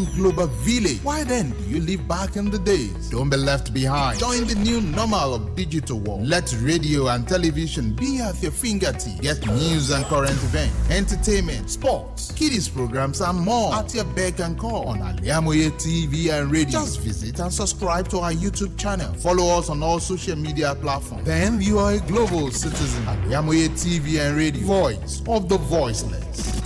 global village. Why then do you live back in the days? Don't be left behind. Join the new normal of digital world. Let radio and television be at your fingertips. Get news and current events, entertainment, sports, kiddies programs, and more at your beck and call on Al-IyamoyeTv and radio. Just visit and subscribe to our YouTube channel. Follow us on all social media platforms. Then you are a global citizen. Al-IyamoyeTv and radio. Voice of the voiceless.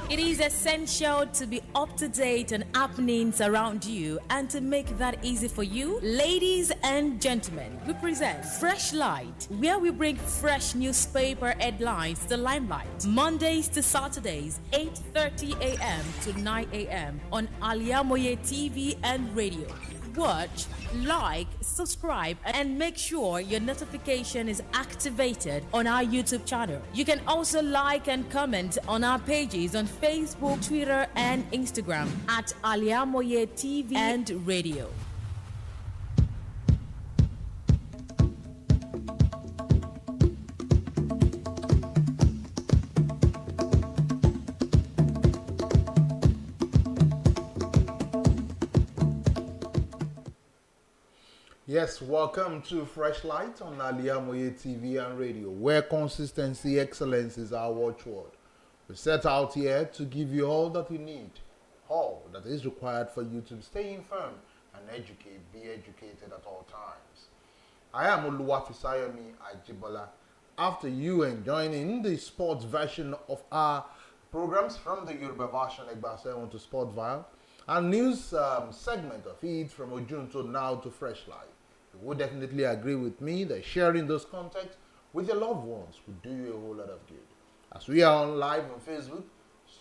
It is essential to be up to date on happenings around you, and to make that easy for you, ladies and gentlemen, we present Freshlight, where we bring fresh newspaper headlines to the limelight. Mondays to Saturdays, 8:30 a.m. to 9 a.m. on Al-IyamoyeTv and radio. Watch, like, subscribe, and make sure your notification is activated on our YouTube channel. You can also like and comment on our pages on Facebook, Twitter, and Instagram at Al-IyamoyeTv and radio. Yes, welcome to Freshlight on Al-IyamoyeTv and radio, where consistency, excellence is our watchword. We set out here to give you all that you need, all that is required for you to stay informed and be educated at all times. I am OLUWAFISAYOMI AJIBOLA. After you enjoying the sports version of our programs from the Yoruba version, Egbaseun to Sport Vile, and news segment of it from Ojun to now to Freshlight. You would definitely agree with me that sharing those contacts with your loved ones would do you a whole lot of good. As we are on live on Facebook,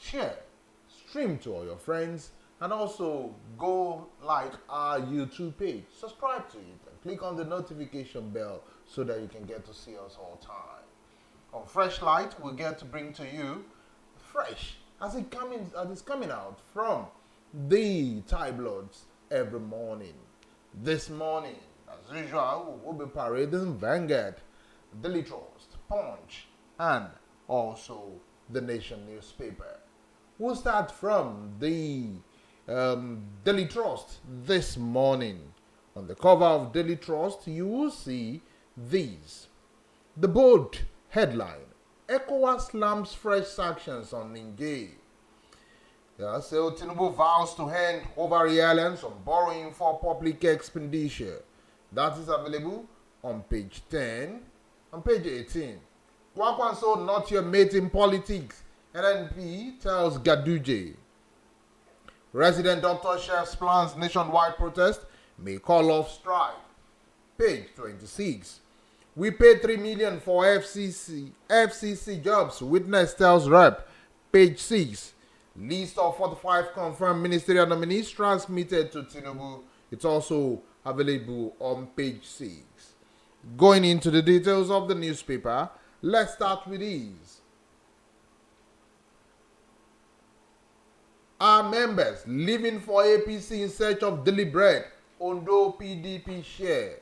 share, stream to all your friends, and also go like our YouTube page, subscribe to it, and click on the notification bell so that you can get to see us all time. On Freshlight, we'll get to bring to you fresh as it's coming out from the tabloids every morning. This morning, as usual, we'll be parading Vanguard, Daily Trust, Punch, and also the Nation newspaper. We'll start from the Daily Trust this morning. On the cover of Daily Trust, you will see these. The bold headline: ECOWAS slams fresh sanctions on Niger. So Tinubu vows to hand over reliance on borrowing for public expenditure. That is available on page 10. On page 18, Kwakwanso not your mate in politics, NNP tells Gaduje. Resident doctor shares plans nationwide protest, may call off strike. Page 26, we paid 3 million for FCC jobs, witness tells rep. Page 6, list of 45 confirmed ministerial nominees transmitted to Tinubu. It's also available on page 6. Going into the details of the newspaper, let's start with these. Our members leaving for APC in search of daily bread, Ondo PDP share.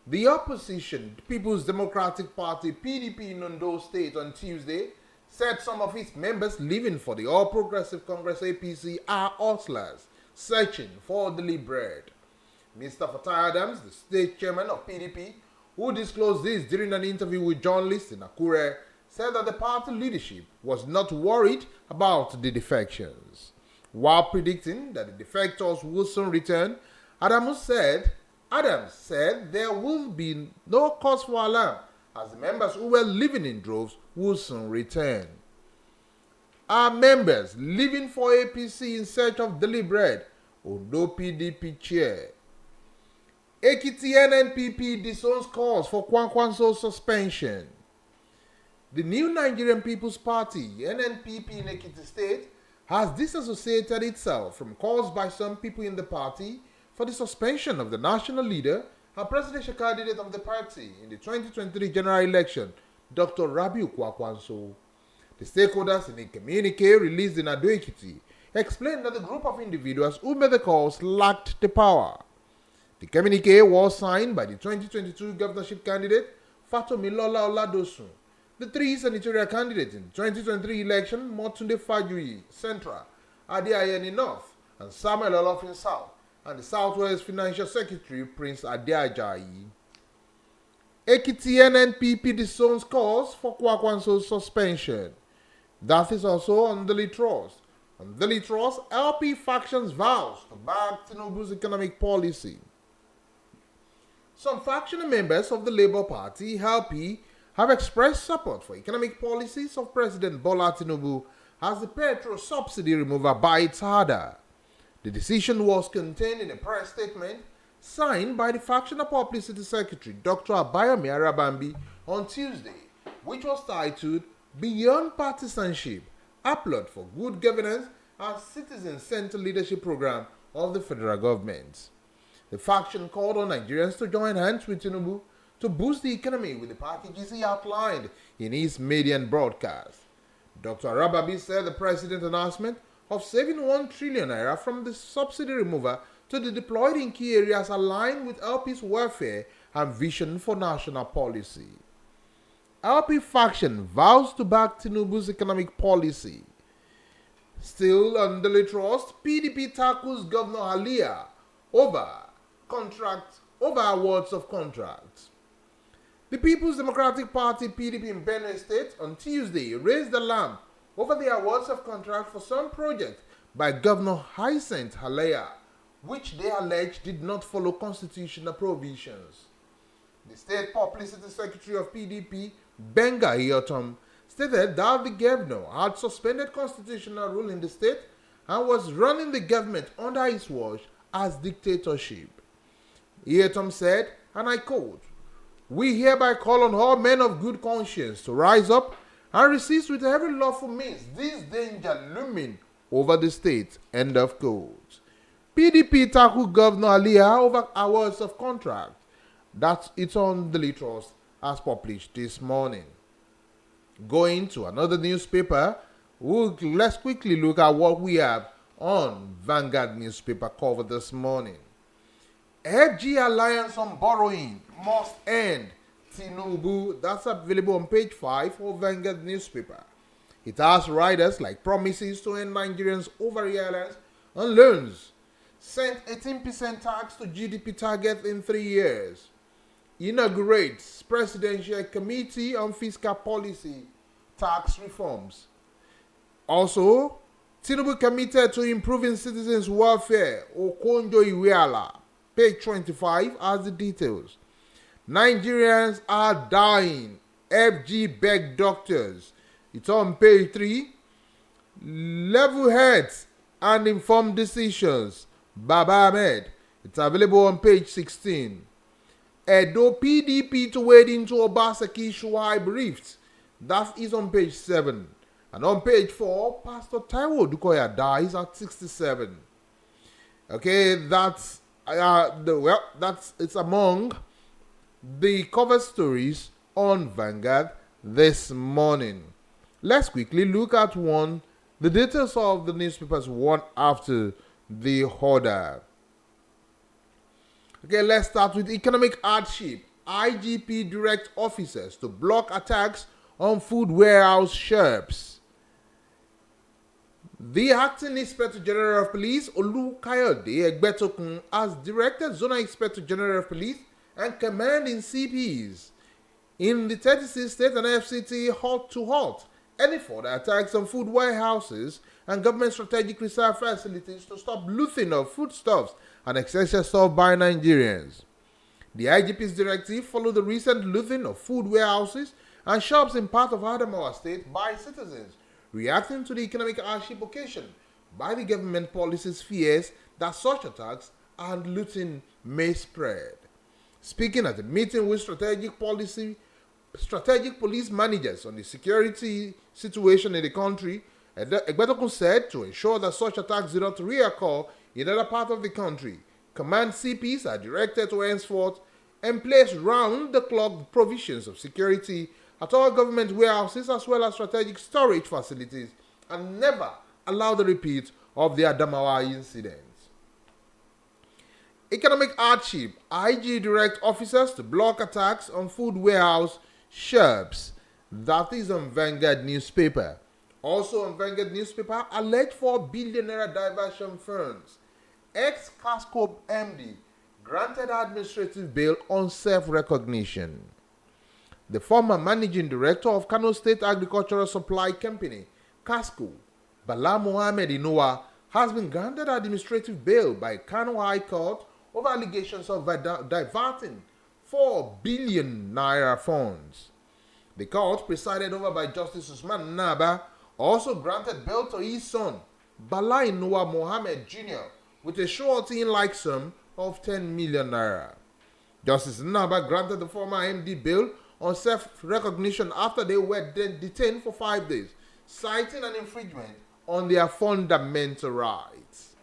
The opposition, People's Democratic Party, PDP in Ondo State on Tuesday, said some of its members leaving for the All Progressive Congress APC are hustlers searching for daily bread. Mr. Fatai Adams, the state chairman of PDP, who disclosed this during an interview with journalists in Akure, said that the party leadership was not worried about the defections. While predicting that the defectors will soon return, Adams said there will be no cause for alarm, as the members who were living in droves will soon return. Our members leaving for APC in search of daily bread, Ondo PDP chair. Ekiti NNPP disowns calls for Kwankwanso suspension. The new Nigerian People's Party, NNPP in Ekiti State, has disassociated itself from calls by some people in the party for the suspension of the national leader and presidential candidate of the party in the 2023 general election, Dr. Rabiu Kwankwanso. The stakeholders in a communique released in Ado Ekiti explained that the group of individuals who made the calls lacked the power. The communique was signed by the 2022 governorship candidate, Fatomilola Oladosun, the three senatorial candidates in the 2023 election, Motunde Fajui, Central, Adeayeni North, and Samuel Olofin South, and the Southwest Financial Secretary Prince Adeajayi. Ekiti NNPP disowns calls for Kwakwanso's suspension. That is also on Daily Trust. On Daily Trust, LP factions vows to back Tinubu's economic policy. Some faction members of the Labour Party, LP, have expressed support for economic policies of President Bola Tinubu as the petrol subsidy removal bites harder. The decision was contained in a press statement signed by the Factional Publicity Secretary Dr. Abayomi Arabambi on Tuesday, which was titled Beyond Partisanship, Upload for Good Governance and Citizen-Centered Leadership Program of the Federal Government. The faction called on Nigerians to join hands with Tinubu to boost the economy with the packages he outlined in his median broadcast. Dr. Arababi said the president's announcement of saving 1 trillion naira from the subsidy remover to be deployed in key areas aligned with LP's welfare and vision for national policy. LP faction vows to back Tinubu's economic policy. Still on Daily Trust, PDP tackles Governor Halia over awards of contracts. The People's Democratic Party (PDP) in Benue State on Tuesday raised the alarm over the awards of contract for some projects by Governor Hyacinth Halia, which they allege did not follow constitutional provisions. The State Publicity Secretary of PDP, Benga Iotom, stated that the governor had suspended constitutional rule in the state and was running the government under his watch as dictatorship. Iotom said, and I quote, "We hereby call on all men of good conscience to rise up and resist with every lawful means this danger looming over the state." End of quote. PDP tackled Governor Halia over awards of contract. That's it on Daily Trust as published this morning. Going to another newspaper, let's quickly look at what we have on Vanguard newspaper cover this morning. FG alliance on borrowing must end. Tinubu, that's available on page 5 of Vanguard newspaper. It has riders like promises to end Nigerians' over-reliance on loans, sent 18% tax to GDP target in 3 years, inaugurates Presidential Committee on Fiscal Policy, tax reforms. Also, Tinubu committed to improving citizens' welfare. Okonjo Iweala, page 25 has the details. Nigerians are dying. FG beg doctors. It's on page 3. Level heads and informed decisions. Baba Ahmed. It's available on page 16. Edo PDP to wade into Obaseki Shuaib rift. That is on page 7. And on page 4, Pastor Taiwo Dukoya dies at 67. Okay, that's it's among the cover stories on Vanguard this morning. Let's quickly look at the details of the newspapers one after the other. Okay, let's start with economic hardship. IGP direct officers to block attacks on food warehouse shops. The acting Inspector General of Police, OLUWAFISAYOMI Egbetokun, has directed Zonal Inspector General of Police and commanding CPs in the 36 states and FCT halt to halt any further attacks on food warehouses and government strategic reserve facilities to stop looting of foodstuffs and excessive stuff by Nigerians. The IGP's directive followed the recent looting of food warehouses and shops in part of Adamawa State by citizens, reacting to the economic hardship occasioned by the government policy's fears that such attacks and looting may spread. Speaking at a meeting with strategic police managers on the security situation in the country, Egbetokun said to ensure that such attacks do not reoccur in other parts of the country, command CPs are directed to henceforth and place round-the-clock provisions of security at all government warehouses as well as strategic storage facilities and never allow the repeat of the Adamawa incident. Economic hardship. IG direct officers to block attacks on food warehouse shops. That is on Vanguard newspaper. Also on Vanguard newspaper, alleged 4 billion naira diversion funds. Ex-Casco MD granted administrative bail on self-recognition. The former managing director of Kano State Agricultural Supply Company, Casco, Bala Mohammed Inowa, has been granted administrative bail by Kano High Court over allegations of diverting 4 billion naira funds. The court, presided over by Justice Usman Naba, also granted bail to his son, Bala Inowa Mohammed Jr., with a surety-like sum of 10 million naira. Justice Naba granted the former MD bail on self-recognition after they were then detained for 5 days, citing an infringement on their fundamental rights.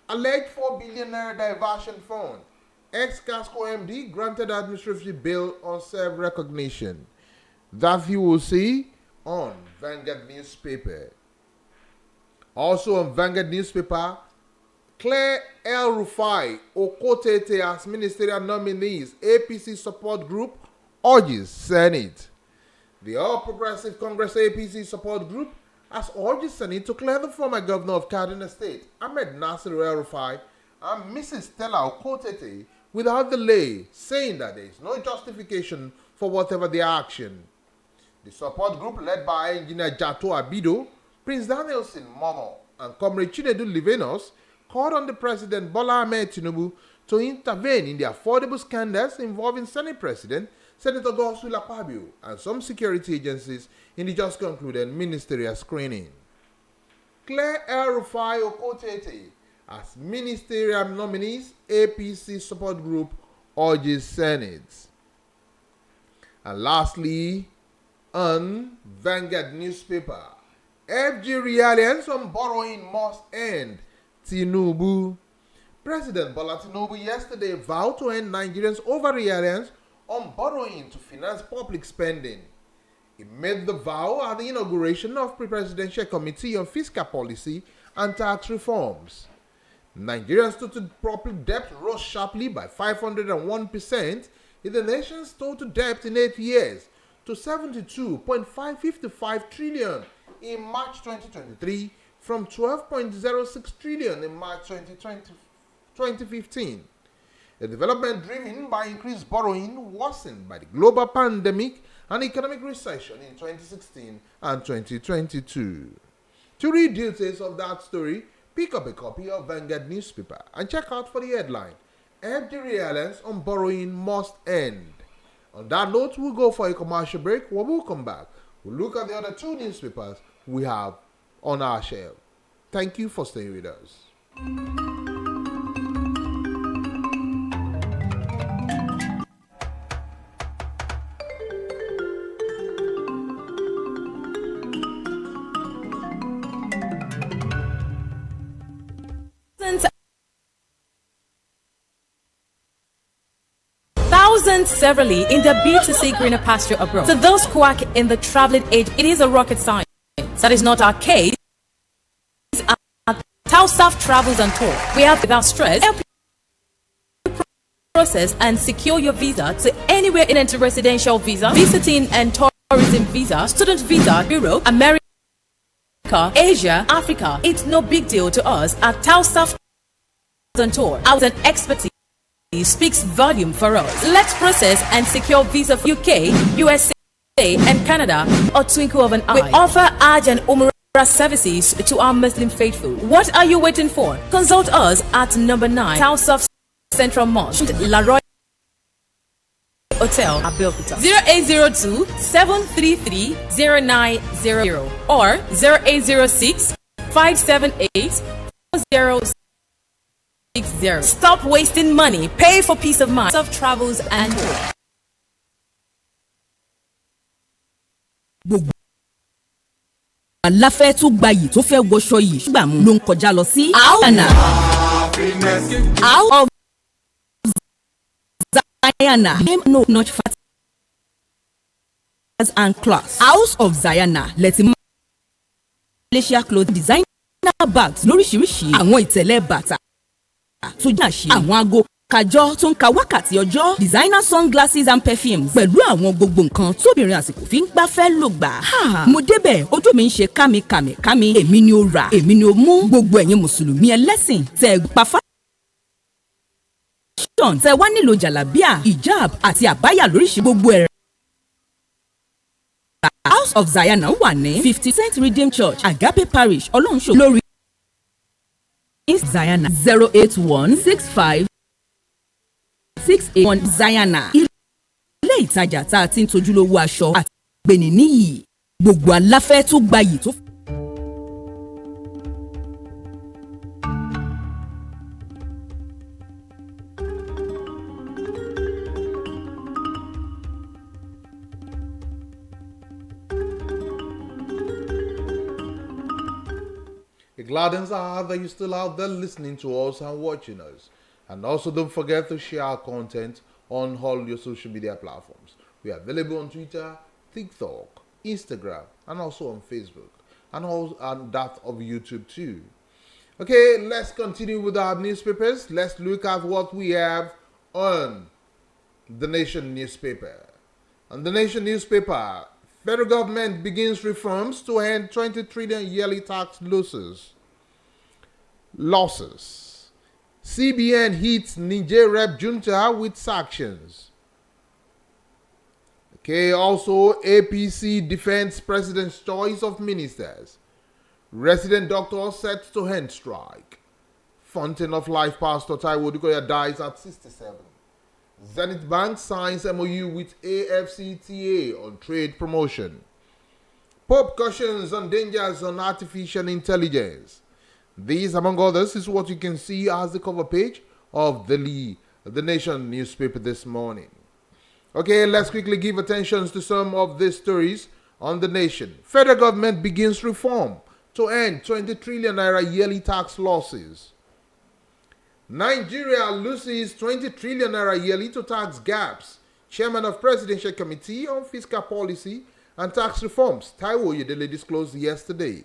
Alleged 4 billion naira diversion fund. Ex-Casco MD granted administrative bail on self-recognition. That you will see on Vanguard newspaper. Also on Vanguard newspaper, Claire El-Rufai Okotete as ministerial nominees, APC support group urges Senate. The All Progressive Congress APC support group has urged Senate to clear the former governor of Kaduna State, Ahmed Nasir El-Rufai, and Mrs. Stella Okotete without delay, saying that there is no justification for whatever their action. The support group, led by Engineer Jato Abido, Prince Danielson Momo, and Comrade Chinedu Livenos, called on the President Bola Ahmed Tinubu to intervene in the affordable scandals involving Senate President Senator Godswill Akpabio and some security agencies in the just concluded ministerial screening. Claire El-Rufai Okotete as ministerial nominees, APC support group urges Senate. And lastly, on Vanguard newspaper, FG reliance on borrowing must end. Tinubu. President Bola Tinubu yesterday vowed to end Nigerians' over-reliance on borrowing to finance public spending. He made the vow at the inauguration of the Presidential Committee on Fiscal Policy and Tax Reforms. Nigeria's total public debt rose sharply by 501% in the nation's total debt in 8 years to 72.555 trillion in March 2023 from 12.06 trillion in March 2015. A development driven by increased borrowing worsened by the global pandemic and economic recession in 2016 and 2022. To read details of that story, pick up a copy of Vanguard newspaper and check out for the headline, FD reliance on borrowing must end. On that note, we'll go for a commercial break. When we'll come back, we'll look at the other 2 newspapers we have on our shelf. Thank you for staying with us. Thousands severally in the bid to seek greener pasture abroad. To those who are in the traveling age, it is a rocket science. That is not our case. Tausaf Travels and Tour. We have, without stress, help you process and secure your visa to anywhere in a residential visa, visiting and tourism visa, student visa, Europe, America, Asia, Africa. It's no big deal to us at Tausaf Travels and Tour. Our expertise speaks volume for us. Let's process and secure visa for UK, USA, and Canada or twinkle of an eye. We offer Hajj and Umrah services to our Muslim faithful. What are you waiting for? Consult us at number 9 Tausaf Central Mosque, La Royal Hotel, Abeokuta. 0802 733 0900 or 0806 578 4060. Stop wasting money. Pay for peace of mind. Tausaf Travels and Tour. aláfẹ́ tó gbayì tó fẹ́ wọṣọ yìí ṣùgbọ́n ló ń kọjá lọ sí Out of Zayana, no notch fat and class. House of Zayana, let's Malaysia clothing designer bags lóríṣiríṣi, àwọn ìtẹ̀lẹ̀ bàtà tó jà ṣe, àwọn ago kájọ tó ń ka wákàtí ọjọ́ designer sunglasses and perfumes pẹ̀lú àwọn gbogbo nǹkan tóbìnrin àsìkò fi ń gbafẹ́ lò gbà. mo débẹ̀ ojú mi ń ṣe kámi èmi ni ó rà èmi ni ó mú gbogbo ẹ̀yin mùsùlùmí ẹlẹ́sìn tẹ̀ pa tẹ wá nílò jàlábíà hijab àti àbáyà lóríṣìí gbogbo ẹ̀rọ. House of Zayana wà ní 50 St Redeemed Church Agape Parish Ọlọ́runṣògo lórí Zayana 08165 681 Zayana. Ilé ìtajà tá a ti ń tojúlówó aṣọ àti gbèní níyì gbogbo aláfẹ́ tó gbayì tó. It gladdens our heart that you're still out there listening to us and watching us. And also don't forget to share our content on all your social media platforms. We are available on Twitter, TikTok, Instagram, and also on Facebook. And also on that of YouTube too. Okay, let's continue with our newspapers. Let's look at what we have on The Nation newspaper. On The Nation newspaper, federal government begins reforms to end 20 trillion yearly tax losses. CBN hits Niger rep junta with sanctions. Okay, also APC defends president's choice of ministers. Resident doctor set to end strike. Fountain of Life pastor Taiwo Dukoya dies at 67. Zenith Bank signs MOU with AFCTA on trade promotion. Pope cautions on dangers on artificial intelligence. These, among others, is what you can see as the cover page of the Nation newspaper this morning. Okay, let's quickly give attention to some of these stories on The Nation. Federal government begins reform to end 20 trillion naira yearly tax losses. Nigeria loses 20 trillion naira yearly to tax gaps. Chairman of Presidential Committee on Fiscal Policy and Tax Reforms, Taiwo Oyedele, disclosed yesterday.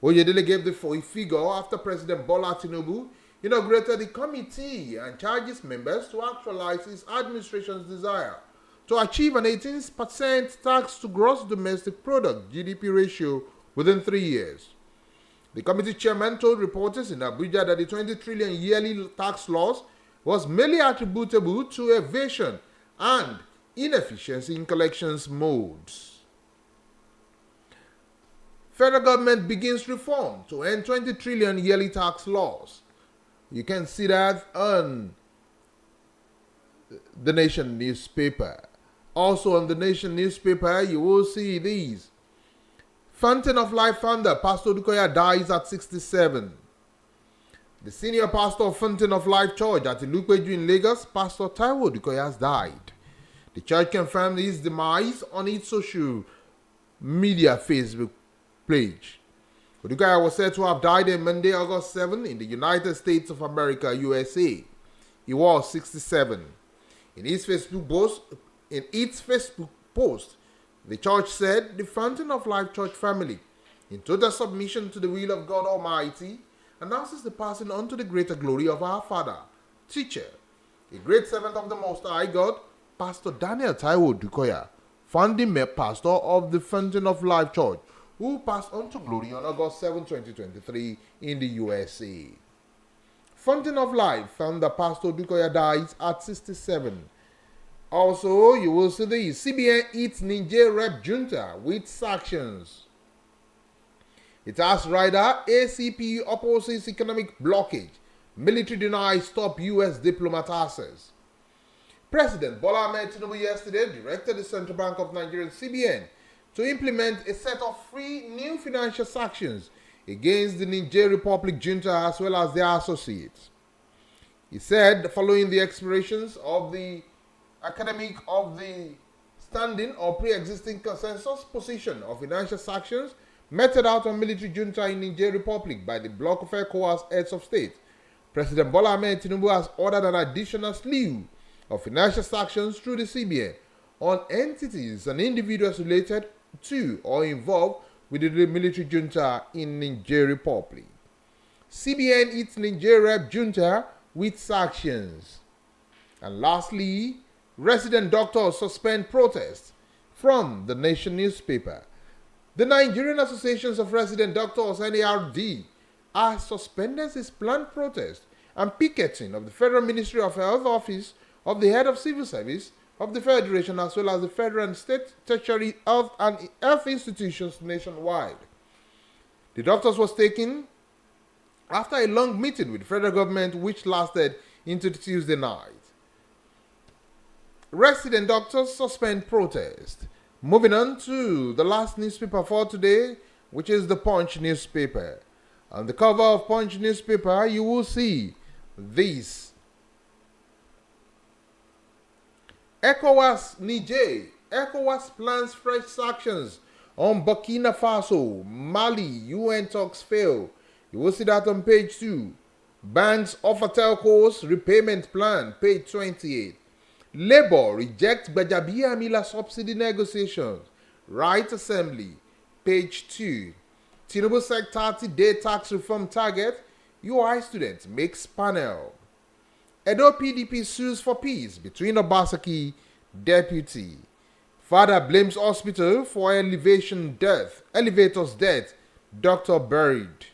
Oyedele gave the figure after President Bola Tinubu inaugurated the committee and charges members to actualize his administration's desire to achieve an 18% tax to gross domestic product (GDP) ratio within 3 years. The committee chairman told reporters in Abuja that the 20 trillion yearly tax loss was mainly attributable to evasion and inefficiency in collections modes. Federal government begins reform to end 20 trillion yearly tax loss. You can see that on The Nation newspaper. Also on The Nation newspaper, you will see these. Fountain of Life founder Pastor Dukoya dies at 67. The senior pastor of Fountain of Life Church at Ilupeju in Lagos, Pastor Taiwo Dukoya, has died. The church confirmed his demise on its social media Facebook page. Dukoya was said to have died on Monday, August 7 in the United States of America, USA. He was 67. In its Facebook post, the church said the Fountain of Life Church family, in total submission to the will of God Almighty, announces the passing on to the greater glory of our Father, teacher, a great servant of the Most High God, Pastor Daniel Taiwo Dukoya, founding pastor of the Fountain of Life Church, who passed on to glory on August 7, 2023 in the USA. Fountain of Life founder Pastor Dukoya dies at 67. Also, you will see the CBN hits Niger rep junta with sanctions. It asks rider ACP opposes economic blockage. Military denies top U.S. diplomat access. President Bola Ahmed Tinubu yesterday directed the Central Bank of Nigeria (CBN) to implement a set of 3 new financial sanctions against the Niger Republic junta as well as their associates. He said, following the expirations of the academic of the standing or pre-existing consensus position of financial sanctions meted out on military junta in Niger Republic by the bloc of ECOWAS heads of state, President Bola Ahmed Tinubu has ordered an additional slew of financial sanctions through the CBN on entities and individuals related to or involved with the military junta in Niger Republic. CBN hits Niger rep junta with sanctions. And lastly, resident doctors suspend protest from the Nation newspaper. The Nigerian Associations of Resident Doctors, NARD, has suspended its planned protest and picketing of the Federal Ministry of Health Office of the Head of Civil Service of the Federation, as well as the federal and state tertiary health and health institutions nationwide. The doctors was taken after a long meeting with the federal government which lasted into the Tuesday night. Resident doctors suspend protest. Moving on to the last newspaper for today, which is the Punch newspaper. On the cover of Punch newspaper, you will see this. ECOWAS plans fresh sanctions on Burkina Faso, Mali, UN talks fail. You will see that on page 2. Banks offer telcos repayment plan, page 28. Labour rejects Gbajabiamila subsidy negotiations, Right Assembly, page 2. Tinubu set 30-day tax reform target, UI students makes panel. Edo PDP sues for peace between Obaseki deputy. Father blames hospital for elevator's death, doctor buried.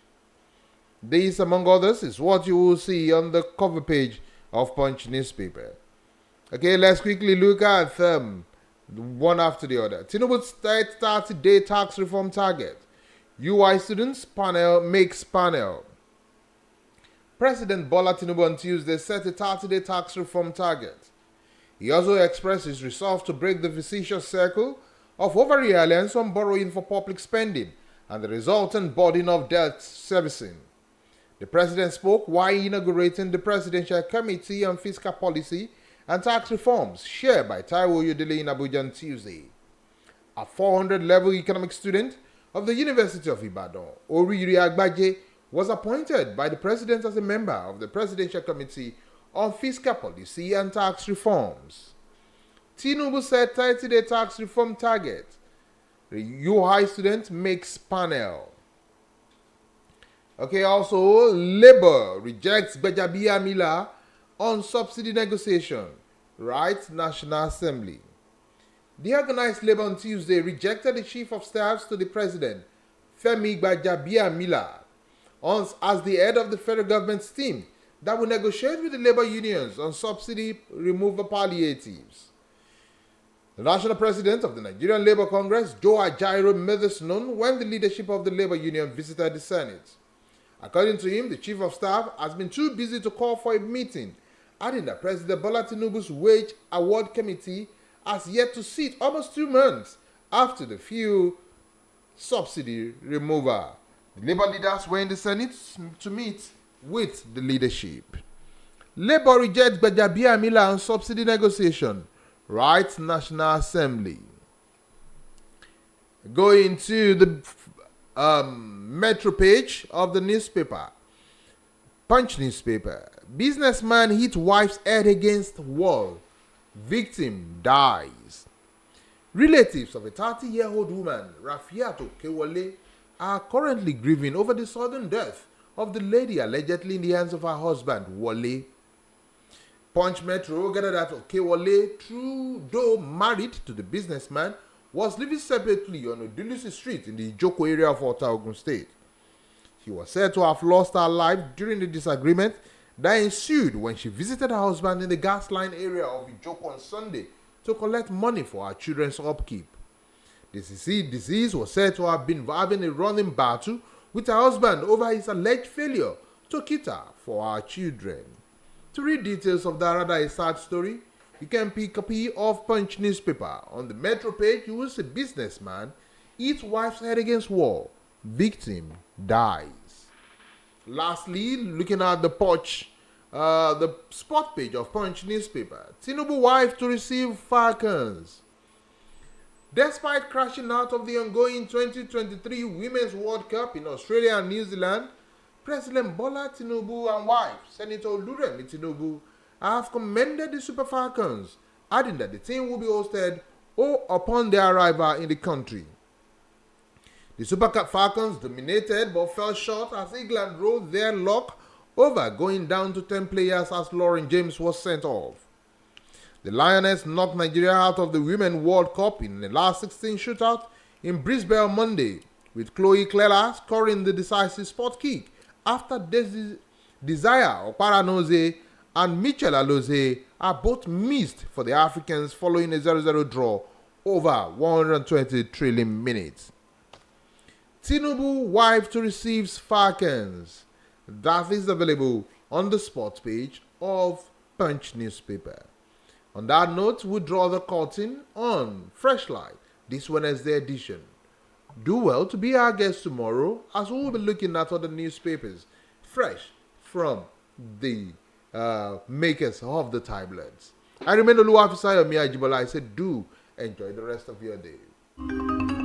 This, among others, is what you will see on the cover page of Punch newspaper. Okay, let's quickly look at one after the other. Tinubu's 30-day tax reform target. UI students panel makes panel. President Bola Tinubu on Tuesday set a 30-day tax reform target. He also expressed his resolve to break the vicious circle of over-reliance on borrowing for public spending and the resultant burden of debt servicing. The president spoke while inaugurating the Presidential Committee on Fiscal Policy and Tax Reforms, shared by Taiwo Oyedele in Abuja on Tuesday. A 400-level economic student of the University of Ibadan, Oriri Agbaje, was appointed by the president as a member of the Presidential Committee on Fiscal Policy and Tax Reforms. Tinubu set 30-day tax reform target. The UI student makes panel. Okay, also, Labour rejects Gbajabiamila on subsidy negotiation, Right National Assembly. The organized Labour on Tuesday rejected the Chief of Staff to the President, Femi Gbajabiamila, as the head of the federal government's team that will negotiate with the labor unions on subsidy removal palliatives. The national president of the Nigerian Labour Congress, Joe Ajaero, made this known when the leadership of the labor union visited the Senate. According to him, the chief of staff has been too busy to call for a meeting, adding that President Bola Tinubu's wage award committee has yet to sit almost 2 months after the fuel subsidy removal. The Labour leaders were in the Senate to meet with the leadership. Labour rejects Gbajabiamila on subsidy negotiation, Right National Assembly. Going to the metro page of the newspaper, Punch newspaper. Businessman hit wife's head against wall. Victim dies. Relatives of a 30-year-old woman, Rafiato Kewale, are currently grieving over the sudden death of the lady allegedly in the hands of her husband, Wale. Punch Metro gathered that Okewale, though married to the businessman, was living separately on Odulusi Street in the Ijoko area of Ota, Ogun State. She was said to have lost her life during the disagreement that ensued when she visited her husband in the gas line area of Ijoko on Sunday to collect money for her children's upkeep. The deceased was said to have been having a running battle with her husband over his alleged failure to cater for her children. To read details of that rather sad story, you can pick a copy of Punch newspaper. On the metro page, you will see businessman hits wife's head against wall. Victim dies. Lastly, looking at the sport page of Punch newspaper, Tinubu wife to receive Falcons. Despite crashing out of the ongoing 2023 Women's World Cup in Australia and New Zealand, President Bola Tinubu and wife, Senator Oluremi Tinubu, have commended the Super Falcons, adding that the team will be hosted upon their arrival in the country. The Super Falcons dominated but fell short as England rode their luck over going down to 10 players as Lauren James was sent off. The Lioness knocked Nigeria out of the Women World Cup in the last 16 shootout in Brisbane on Monday, with Chloe Clela scoring the decisive spot kick after Desire Oparanoze and Michel Aloze are both missed for the Africans following a 0-0 draw over 120 trillion minutes. Tinubu wife to receive Falcons. That is available on the sports page of Punch newspaper. On that note, we draw the curtain on Freshlight, this Wednesday edition. Do well to be our guest tomorrow as we will be looking at other newspapers fresh from the makers of the tablets. I remain OLUWAFISAYOMI, AJIBOLA. I said do enjoy the rest of your day.